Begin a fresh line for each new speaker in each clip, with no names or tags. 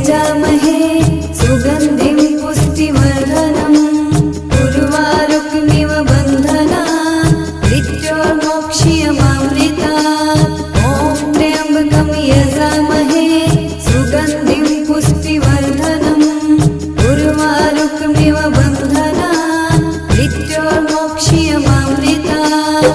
यजामहे सुगन्धिं पुष्टिवर्धनम् उर्वारुकमिव बन्धनात् मृत्योर्मोक्ष्यमामृतात् ॐ त्र्यम्बकं यजामहे सुगन्धिं पुष्टिवर्धनम् उर्वारुकमिव बन्धनात् मृत्योर्मोक्ष्यमामृतात्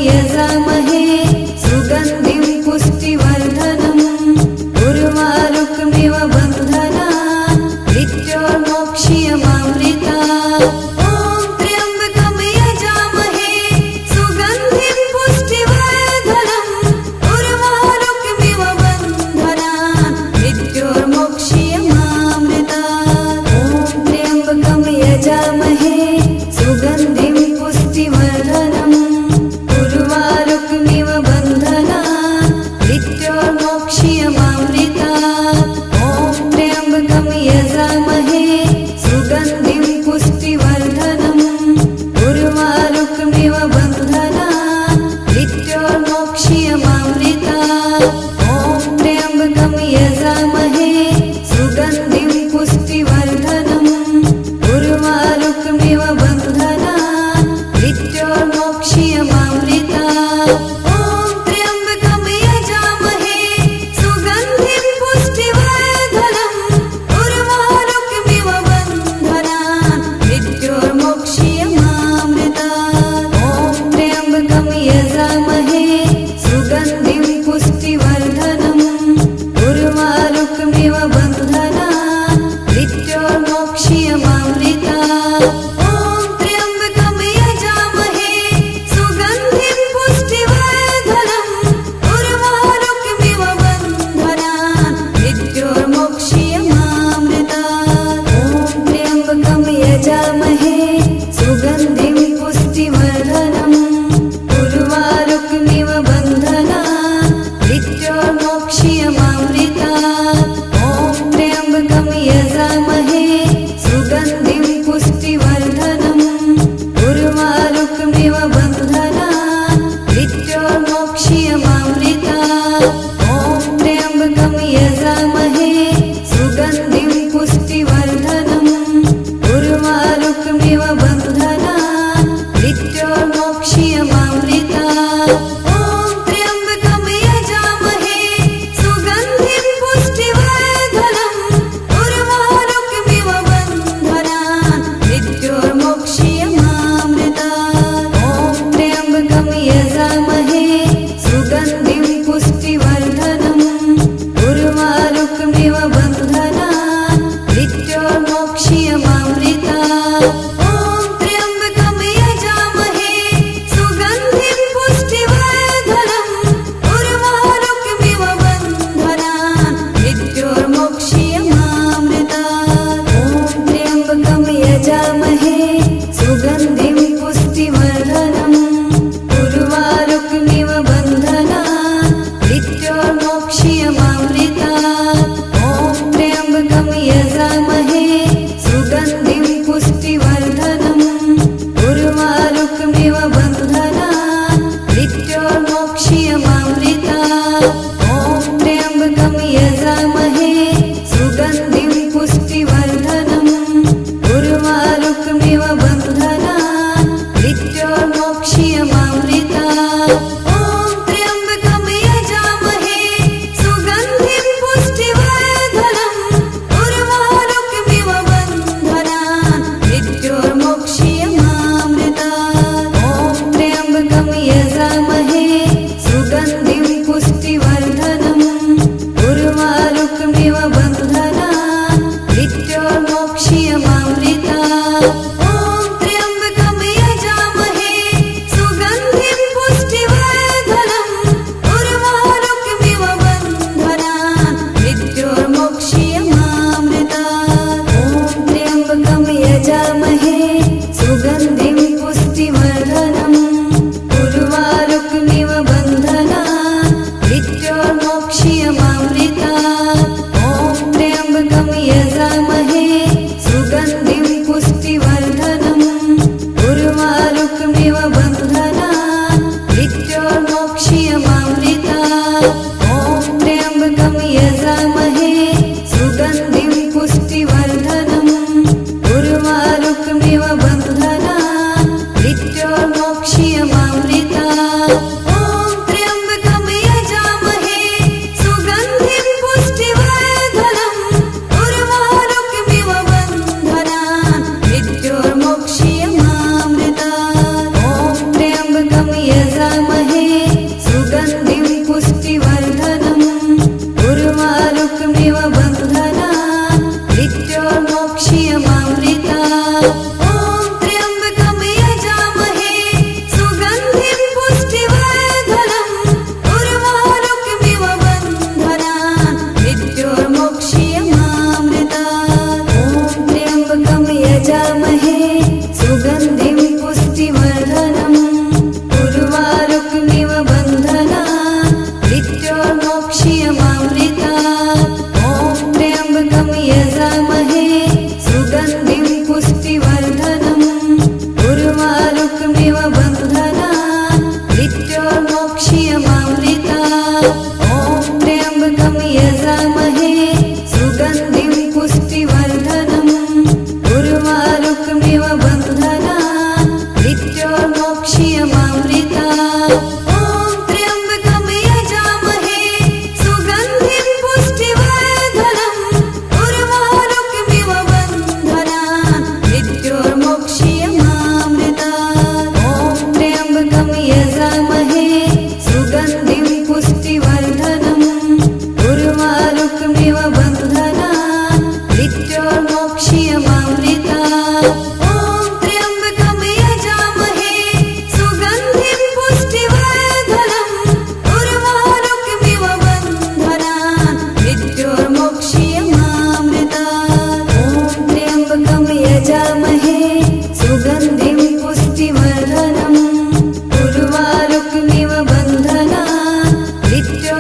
यजामहे सुगन्धिं पुष्टिवर्धनम् उर्वारुकमिव बन्धनात् मृत्योर्मोक्ष्यमामृतात् ॐ त्र्यम्बकं यजामहे सुगन्धिं पुष्टिवर्धनम् उर्वारुकमिव बन्धनात् मृत्योर्मोक्ष्यमामृतात् ॐ त्र्यम्बकं यजामहे सुगन्धिं पुष्टिवर्धनम् उर्वारुकमिव बन्धनात् मृत्योर्मोक्ष्यमामृतात् ॐ त्र्यम्बकं यजामहे सुगन्धिं पुष्टिवर्धनम् उर्वारुकमिव बन्धनात् मृत्योर्मोक्ष्यमामृतात् ॐ त्र्यम्बकं यजामहे सुगन्धिं पुष्टिवर्धनम् उर्वारुकमिव बन्धनात् मृत्योर्मोक्ष्यमामृतात् ॐ त्र्यम्बकं यजामहे सुगन्धिं पुष्टिवर्धनम् उर्वारुकमिव बन्धनात् मृत्योर्मोक्ष्यमामृतात् ॐ त्र्यम्बकं यजामहे सुगन्धिं पुष्टिवर्धनम् उर्वारुकमिव बन्धनात् मृत्योर्मोक्ष्यमामृतात् ॐ त्र्यम्बकं यजामहे सुगन्धिं पुष्टिवर्धनम् उर्वारुकमिव बन्धनात् मृत्योर्मोक्ष्यमामृतात् ॐ त्र्यम्बकं यजामहे सुगन्धिं पुष्टिवर्धनम् उर्वारुकमिव बन्धनात् मृत्योर्मोक्ष्यमामृतात् ॐ त्र्यम्बकं यजामहे सुगन्धिं पुष्टिवर्धनम् उर्वारुकमिव बन्धनात् मृत्योर्मोक्ष्यमामृतात् ॐ त्र्यम्बकं यजामहे सुगन्धिं पुष्टिवर्धनम् उर्वारुकमिव बन्धनात् मृत्योर्मोक्ष्यमामृतात् ॐ त्र्यम्बकं यजामहे सुगन्धिं पुष्टिवर्धनम् उर्वारुकमिव बन्धनात् मृत्योर्मोक्ष्यमामृतात् ॐ त्र्यम्बकं यजामहे सुगन्धिं पुष्टिवर्धनम् उर्वारुकमिव बन्धनात् मृत्योर्मोक्ष्यमामृतात् ॐ त्र्यम्बकं यजामहे सुगन्धिं पुष्टिवर्धनम् उर्वारुकमिव बन्धनात् मृत्योर्मोक्ष्यमामृतात् ॐ त्र्यम्बकं यजामहे सुगन्धिं पुष्टिवर्धनम् उर्वारुकमिव बन्धनात् मृत्योर्मोक्ष्यमामृतात् ॐ त्र्यम्बकं यजामहे सुगन्धिं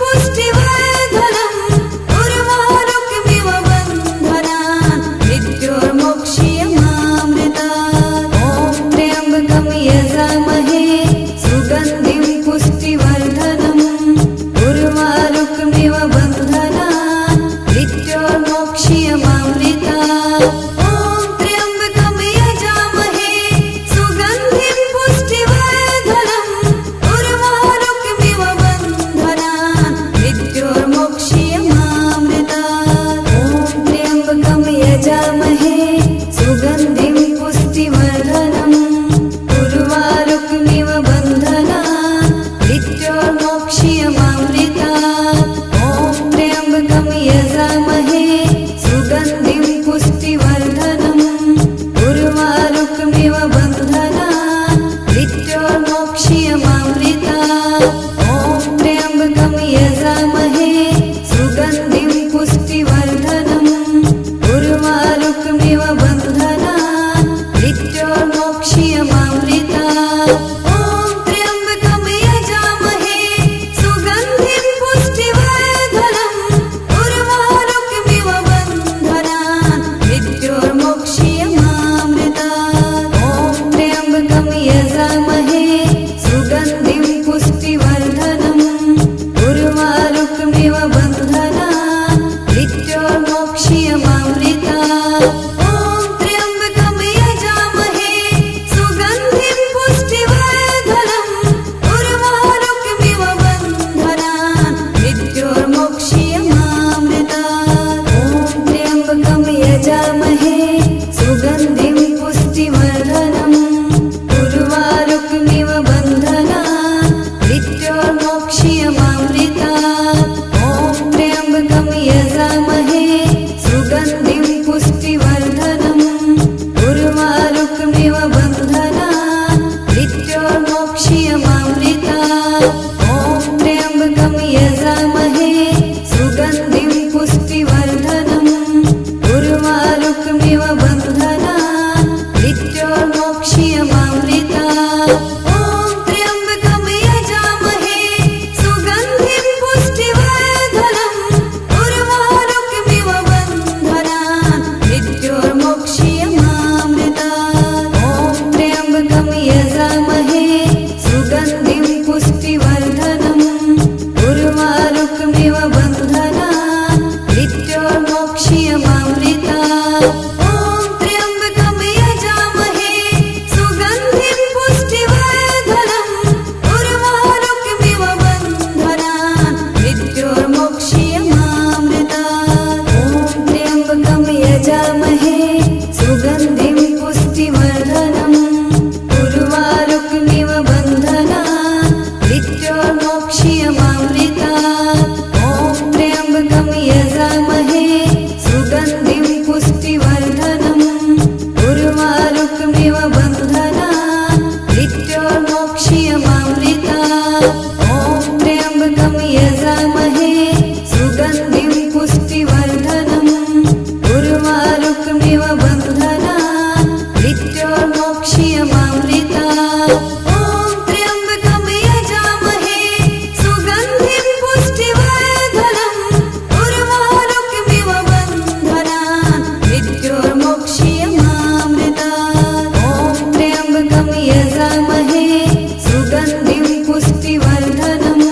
पुष्टिवर्धनम् उर्वारुकमिव बन्धनान् मृत्योर्मोक्ष्यमामृतात्। ॐ त्र्यम्बकं यजामहे सुगन्धिं पुष्टिवर्धनम् उर्वारुकमिव बन्धनान् मृत्योर्मोक्ष्यमामृतात्। ॐ त्र्यम्बकं यजामहे सुगन्धिं पुष्टिवर्धनम् उर्वारुकमिव बन्धनान् मृत्योर्मोक्ष्यमामृतात्। ॐ त्र्यम्बकं यजामहे सुगन्धिं पुष्टिवर्धनम् उर्वारुकमिव बन्धनान् मृत्योर्मोक्ष्यमामृतात्। ॐ त्र्यम्बकं यजामहे सुगन्धिं पुष्टिवर्धनम् उर्वारुकमिव बन्धनान् मृत्योर्मोक्ष्यमामृतात्। ॐ त्र्यम्बकं यजामहे सुगन्धिं पुष्टिवर्धनम् उर्वारुकमिव बन्धनान् मृत्योर्मोक्ष्यमामृतात्। ॐ त्र्यम्बकं यजामहे सुगन्धिं यजामहे सुगन्धिं पुष्टिवर्धनम् उर्वारुकमिव बन्धनान् मृत्योर्मोक्ष्यमामृतात् ॐ त्र्यम्बकं यजामहे सुगन्धिं पुष्टिवर्धनम् उर्वारुकमिव बन्धनान् मृत्योर्मोक्ष्यमामृतात् ॐ त्र्यम्बकं यजामहे सुगन्धिं पुष्टिवर्धनम्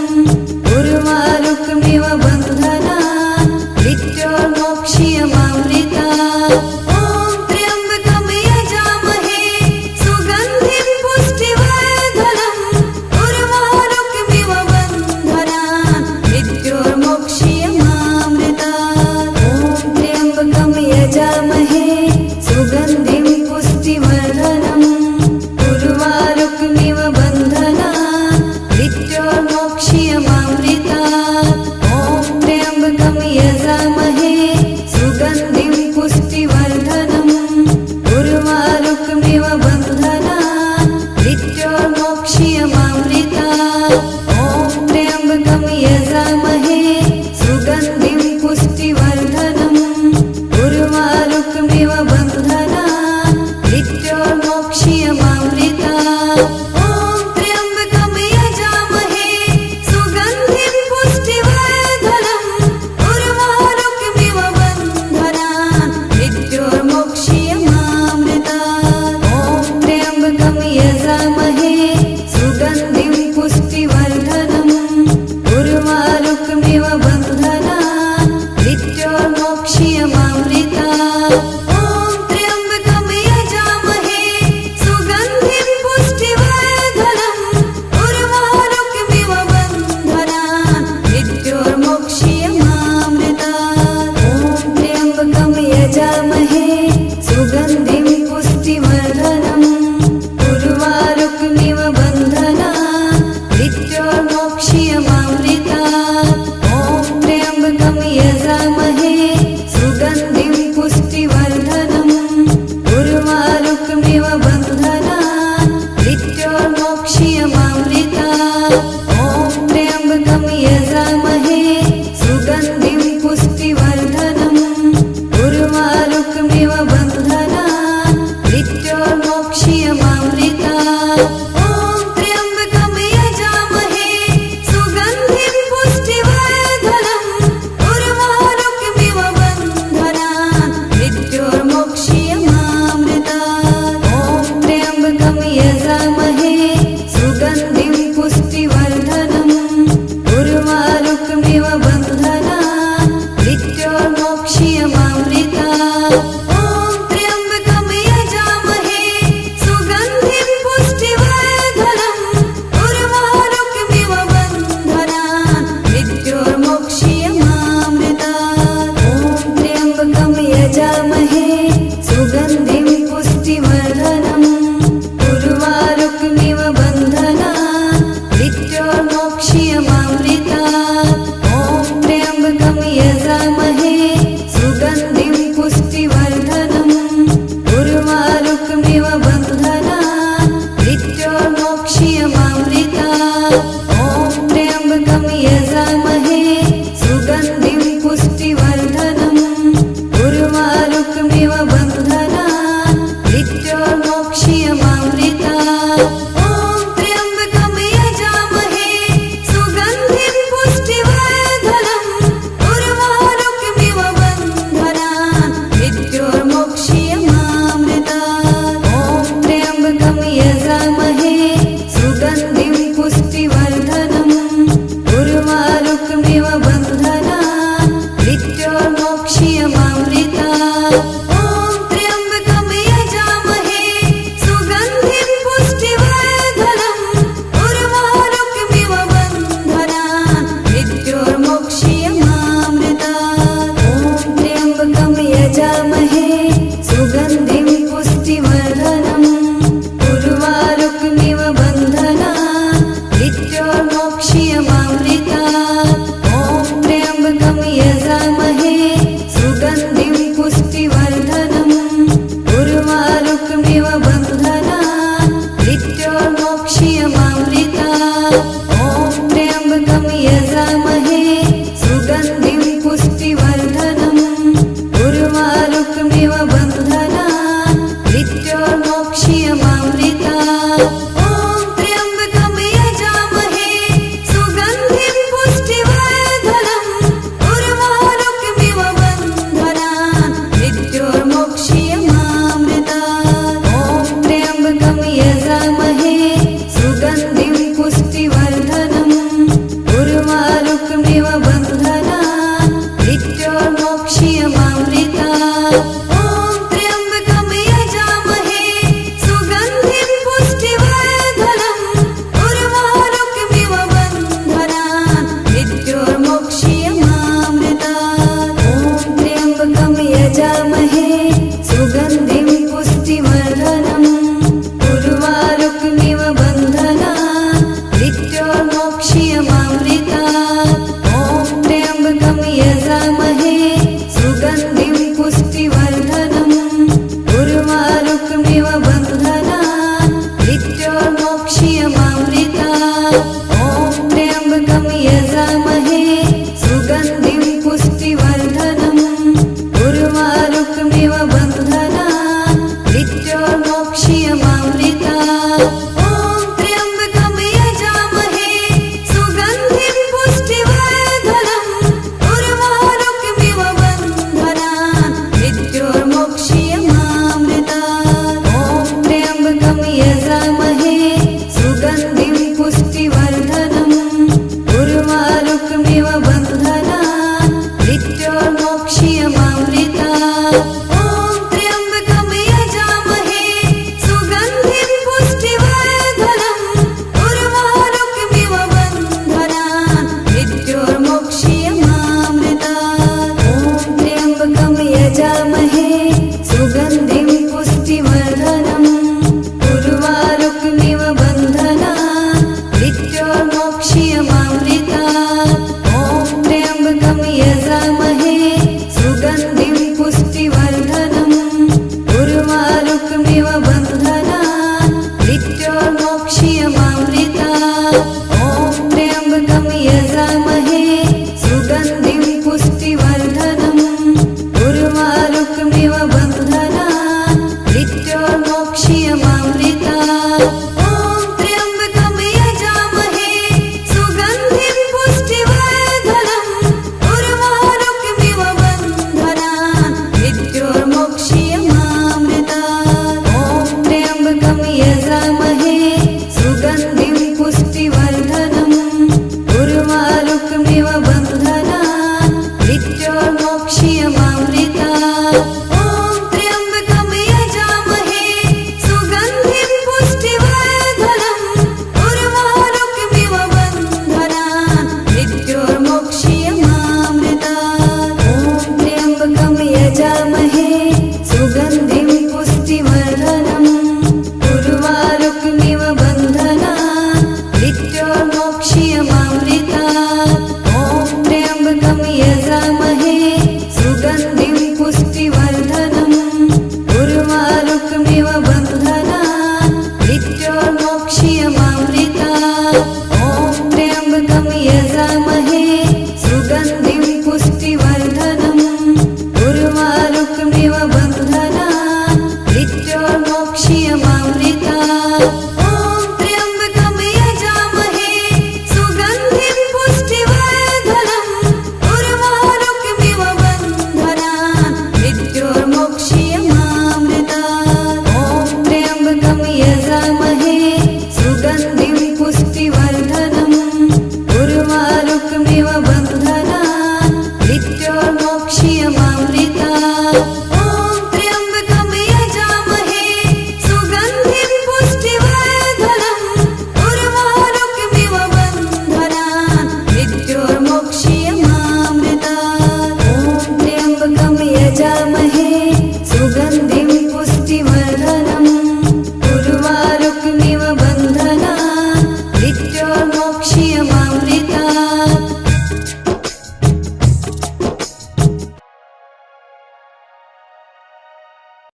उर्वारुकमिव बन्धनान् मृत्योर्मोक्ष्यमामृतात् ॐ त्र्यम्बकं यजामहे सुगन्धिं पुष्टिवर्धनम् उर्वारुकमिव बन्धनान् मृत्योर्मोक्ष्यमामृतात् ॐ त्र्यम्बकं यजामहे सुगन्धिं पुष्टिवर्धनम् उर्वारुकमिव बन्धनान् मृत्योर्मोक्ष्यमामृतात् ॐ त्र्यम्बकं यजामहे सुगन्धिं पुष्टिवर्धनम् उर्वारुकमिव बन्धनान् मृत्योर्मोक्ष्यमामृतात् ॐ त्र्यम्बकं यजामहे सुगन्धिं पुष्टिवर्धनम् उर्वारुकमिव बन्धनान् मृत्योर्मोक्ष्यमामृतात् ॐ त्र्यम्बकं यजामहे सुगन्धिं पुष्टिवर्धनम् उर्वारुकमिव बन्धनान् मृत्योर्मोक्ष्यमामृतात् ॐ त्र्यम्बकं यजामहे सुगन्धिं पुष्टिवर्धनम् उर्वारुकमिव बन्धनान् मृत्योर्मोक्ष्यमामृतात् ॐ त्र्यम्बकं यजामहे सुगन्धिं पुष्टिवर्धनम् उर्वारुकमिव बन्धनान् मृत्योर्मोक्ष्यमामृतात् ॐ त्र्यम्बकं यजामहे सुगन्धिं पुष्टिवर्धनम् उर्वारुकमिव बन्धनान् मृत्योर्मोक्ष्यमामृतात् ॐ त्र्यम्बकं यजामहे सुगन्धिं पुष्टिवर्धनम् उर्वारुकमिव बन्धनान् मृत्योर्मोक्ष्यमामृतात् ॐ त्र्यम्बकं यजामहे सुगन्धिं पुष्टिवर्धनम् उर्वारुकमिव बन्धनान् मृत्योर्मोक्ष्यमामृतात् ॐ त्र्यम्बकं यजामहे सुगन्धिं पुष्टिवर्धनम् उर्वारुकमिव बन्धनान् मृत्योर्मोक्ष्यमामृतात् ॐ त्र्यम्बकं यजामहे सुगन्धिं पुष्टिवर्धनम् उर्वारुकमिव बन्धनान् मृत्योर्मोक्ष्यमामृतात् ॐ त्र्यम्बकं यजामहे सुगन्धिं पुष्टिवर्धनम् उर्वारुकमिव बन्धनान् मृत्योर्मोक्ष्यमामृतात् ॐ त्र्यम्बकं यजामहे सुगन्धिं पुष्टिवर्धनम् उर्वारुकमिव बन्धनान् मृत्योर्मोक्ष्यमामृतात् ॐ यजामहे सुगन्धिं